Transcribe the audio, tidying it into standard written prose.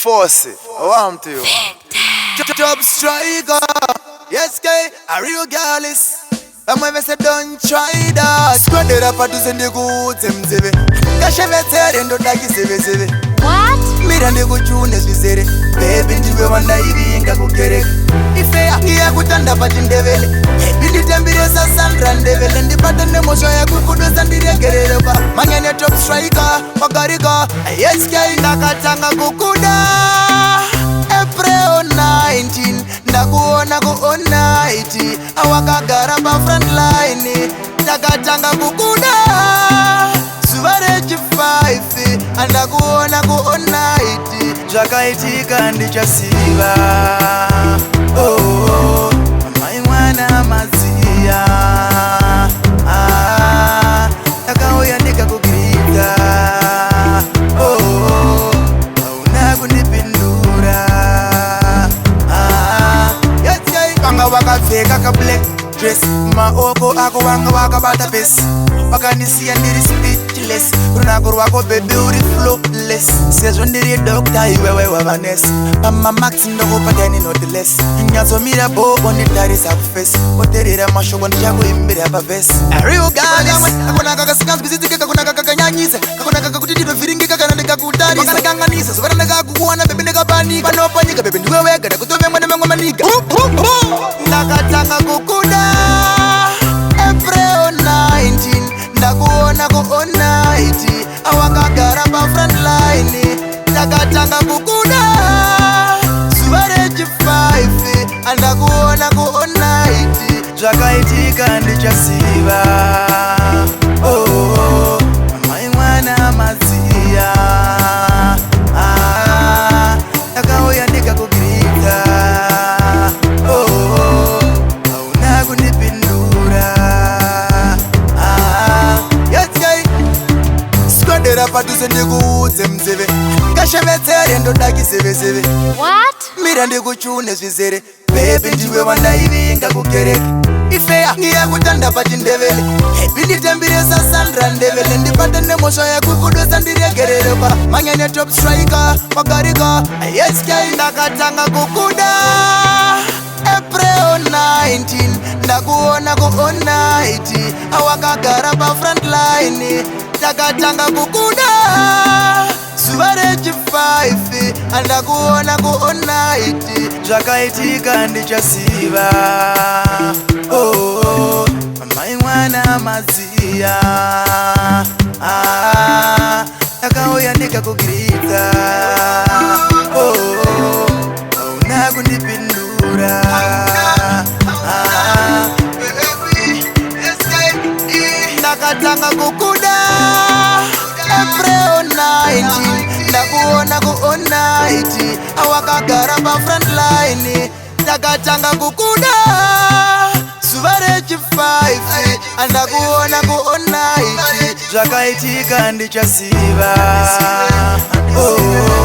Force it. I want to you. Top striker. Yes, guy. A real girl is. I'm never said don't try that. Squad it up to send the good mzebe. Kasha betere ndo dagi sebe. What? Mirande kuchune zvisere. Baby ndiwe wanda ivinga kukereka. Ifea ngiya kutanda pachindevele. Nditembire Sandra ndevele. Ndipata nemosho ya kukudoza ndiregerereba. Mangene top striker. Magarika. Yes, guy. Nakatanga kukuda. April 19. Ndakuona ku night. Awakagara pa front line. Takatanga kukuda. Suvarechi 5. Andakuona ku night. Zvakaitika ndichasiva. Oh, mai mwana maziya. Takauya ndikakugirika. Oh, hauna kundipindura. Wanga wakapfeka ka black dress. Maoko ako wanga wakabata besi. Wakanisiya ndiri speechless. Runako rwako baby uri flawless. Sezvo ndiri doctor iwewe wava nurse. Pama max ndokupatani not less. Nyatsomira bo onditarisa kuface. Oterera mashoko ndichakuimbira pavesi. Real guys. Kakona kakasinganzwisisike kakona kakanyanyisa. Kakona kakakuti ndinoviringika kana ndikakutarisa. Kakana kanganisa zovana ndakakuona baby ndikapanika. Panopanyika baby ndiwe wega ndakutove mwana mangwa maniga. Nakatanga kukuda. April 19. Ndakuona ku night. Awakagara pa front line. Nakatanga kukuda. Suvarechi 5. Andakuona ku night. Zvakaitika ndichasiva. Oh, mai mwana maziya. Takauya ndikakugirika. Oh, hauna kundipindura. Yes, guy. Squadera paduse ndikuudze mzeve. Kashevetere ndodaki seve. What? Mira ndikuchune zvizere. Baby ndiwe wandaivinga kukereka. Ifea ngiya kutanda pachindevele. Nditembire Sandra ndevele. Ndipata nemosho ya kukudoza ndiregerereba. Mangene top striker. Magarika. Yes, guy. Ndakatanga kukuda. April 19. Ndakuona ku night. Awakagara pa front line. Takatanga kukuda. Suvarechi 5. Andakuona ku night. Zvakaitika ndichasiva. Oh, mai mwana maziya. Takauya ndikakugirika. Oh, hauna kundipindura. Nakatanga kukuda. April 19. Ndakuona ku night. Awakagara pa front line. Takatanga kukuda. Suvarechi 5. Andakuona ku night. Zvakaitika ndichasiva. Oh.